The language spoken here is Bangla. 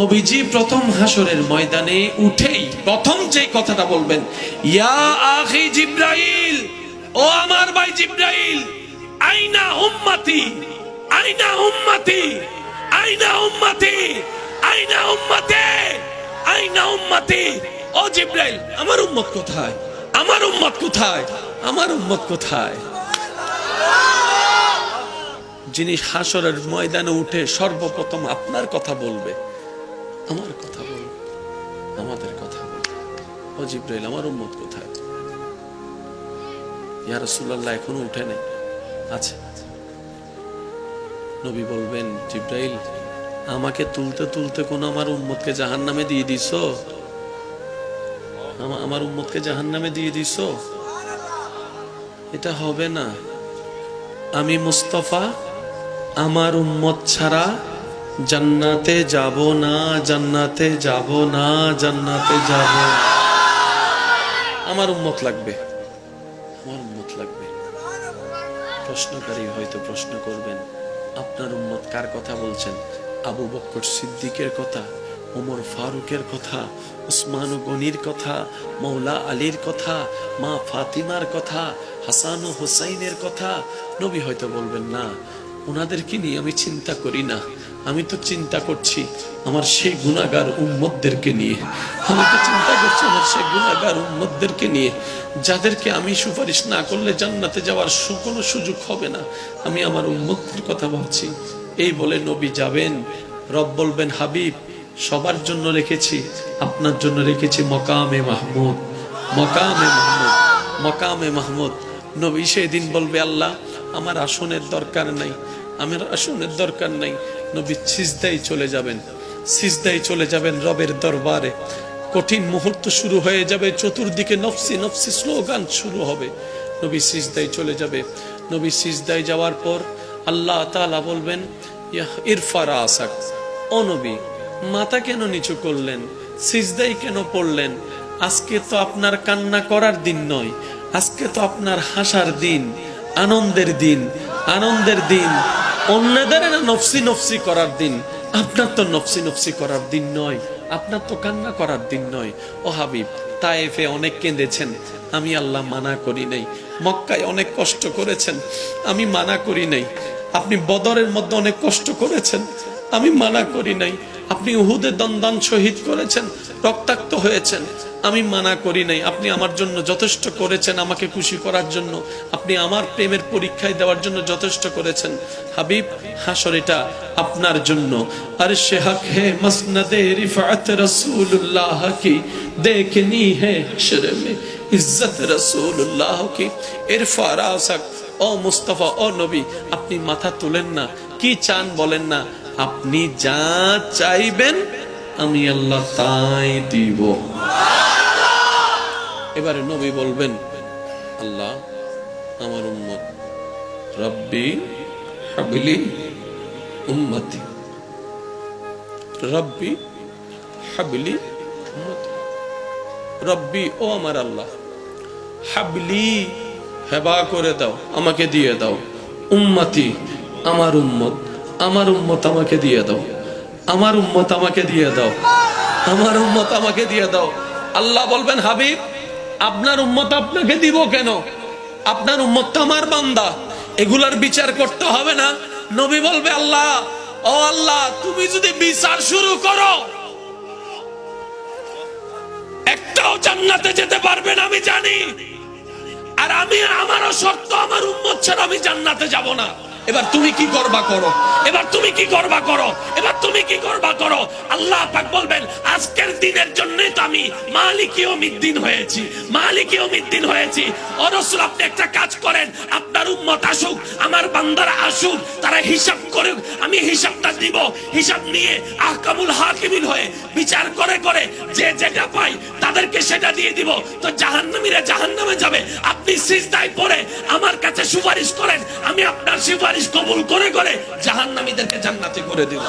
নবীজি প্রথম হাসরের ময়দানে উঠেই প্রথম যে কথাটা বলবেন, ইয়া আখি জিব্রাইল, ও আমার ভাই জিব্রাইল, আইনা উম্মতি, আইনা উম্মতি, আইনা উম্মতি, আইনা উম্মতি, আইনা উম্মতি। ও জিব্রাইল, আমার উম্মত কোথায়, আমার উম্মত কোথায়, আমার উম্মত কোথায়? যিনি হাসরের ময়দানে উঠে সর্বপ্রথম আপনার কথা বলবে, আমার কথা বলবে, আমাদের কথা বলবে, ও জিব্রাইল, আমার উম্মত কোথায়? ইয়া রাসূলুল্লাহ এখনো উঠে নাই। আচ্ছা, নবী বলবেন, জিব্রাইল, আমাকে তুলতে তুলতে কোন আমার উম্মতকে জাহান্নামে দিয়ে দিছো? আমার উম্মতকে জাহান্নামে দিয়ে দিছো? এটা হবে না। আমি মুস্তাফা আমার উম্মত ছাড়া জান্নাতে যাব না, জান্নাতে যাব না, জান্নাতে যাব। আমার উম্মত লাগবে, আমার উম্মত লাগবে। প্রশ্নকারী হয়তো প্রশ্ন করবেন, আপনার উম্মত কার কথা বলছেন? আবু বকর সিদ্দিকের কথা, ওমর ফারুকের কথা, উসমান গনির কথা, মৌলা আলীর কথা, মা ফাতিমার কথা, হাসান ও হুসাইনের কথা? নবী হয়তো বলবেন, না, ওনাদেরকে নিয়ে আমি চিন্তা করি না, আমি তো চিন্তা করছি আমার সেই গুনাহগার উম্মতদেরকে নিয়ে। আমি তো চিন্তা করছি আমার সেই গুনাহগার উম্মতদেরকে নিয়ে, যাদেরকে আমি সুপারিশ না করলে জান্নাতে যাওয়ার কোনো সুযোগ হবে না। আমি আমার উম্মতদের কথা ভাবছি। এই বলে নবী যাবেন। রব বলবেন, হাবিব, সবার জন্য রেখেছি, আপনার জন্য রেখেছি মকামে মাহমুদ, মকামে মাহমুদ, মকামে মাহমুদ। নবী সেদিন বলবে, আল্লাহ, আমার আসনের দরকার নাই, আমার আসনের দরকার নাই। নবী সিজদায় চলে যাবেন, সিজদায় চলে যাবেন রবের দরবারে। কঠিন মুহূর্ত শুরু হয়ে যাবে, চতুর্দিকে নফসি নফসি স্লোগান শুরু হবে। নবী সিজদায় চলে যাবে। নবী সিজদায় যাওয়ার পর আল্লাহ তাআলা বলবেন, ইরফা রাসাক, ও নবী, মাথা কেন নিচু করলেন, সিজদায় কেন পড়লেন? আজকে তো আপনার কান্না করার দিন নয়, আজকে তো আপনার হাসার দিন, আনন্দের দিন, আনন্দের দিন। অন্যদের না নফসি নফসি করার দিন, আপনার তো নফসি নফসি করার দিন নয়, আপনার তো কান্না করার দিন নয়। ও হাবিব, তায়েফে অনেক কেঁদেছেন, আমি আল্লাহ মানা করি নাই। মক্কায় অনেক কষ্ট করেছেন, আমি মানা করি নাই। আপনি বদরের মধ্যে অনেক কষ্ট করেছেন, আমি মানা করি নাই। আপনি উহুদে দন্দান শহীদ করেছেন, রক্তাক্ত হয়েছেন, আমি মানা করি নাই। আপনি আমার জন্য যথেষ্ট করেছেন, আমাকে খুশি করার জন্য, আপনি আমার প্রেমের পরীক্ষায় দেওয়ার জন্য যথেষ্ট করেছেন। হাবিব, হাসর এটা আপনার জন্য। আর সে হক হে মসনদে রিফাত রাসূলুল্লাহ কি দেখনি হে হাসর মে ইজ্জত রাসূলুল্লাহ কি। ইরফা রাসাক, ও মুস্তাফা, ও নবী, আপনি মাথা তুলেন না, কি চান বলেন না, আপনি যা চাইবেন আমি আল্লাহ তাই দিব। এবারে নবী বলবেন, আল্লাহ, আমার উম্মত, রব্বি হাবলি উম্মতি, রব্বি হাবলি উম্মতি। রব্বি, ও আমার আল্লাহ, হাবলি, হেবা করে দাও, আমাকে দিয়ে দাও, উম্মতি, আমার উম্মত, আমার উম্মত আমাকে দিয়ে দাও, আমার উম্মত আমাকে দিয়ে দাও, আমার উম্মত আমাকে দিয়ে দাও। আল্লাহ বলবেন, হাবিব, আপনার উম্মত আপনাকে দিব কেন? আপনার উম্মত তো আমার বান্দা, এগুলার বিচার করতে হবে না? নবী বলবে, আল্লাহ, ও আল্লাহ, তুমি যদি বিচার শুরু করো, একটাও জান্নাতে যেতে পারবে না আমি জানি। আর আমি, আমারও শর্ত, আমার উম্মত ছাড়া আমি জান্নাতে যাব না। এবার তুমি কি করবা করো, এবার তুমি কি করবা করো, এবার তুমি কি করবা করো। আল্লাহ পাক বলবেন, আজকের দিনের জন্যই তো আমি মালিক ইয়াউমিদ্দিন হয়েছি, মালিক ইয়াউমিদ্দিন হয়েছি। ও রাসূল, আপনি একটা কাজ করেন, আপনার উম্মত আসুক, আমার বান্দারা আসুক, তারা হিসাব করুক, আমি হিসাবটা দিব। হিসাব নিয়ে আহকামুল হাকিমিন হয়ে বিচার করে করে যে যেটা পাই তাদেরকে সেটা দিয়ে দিব। তো জাহান্নামীরা জাহান্নামে যাবে, আপনি সিজদায় পড়ে আমার কাছে সুপারিশ করেন, আমি আপনার সুপারিশ কবুল করে করে জাহান্নামীদেরকে জান্নাতে করে দেব।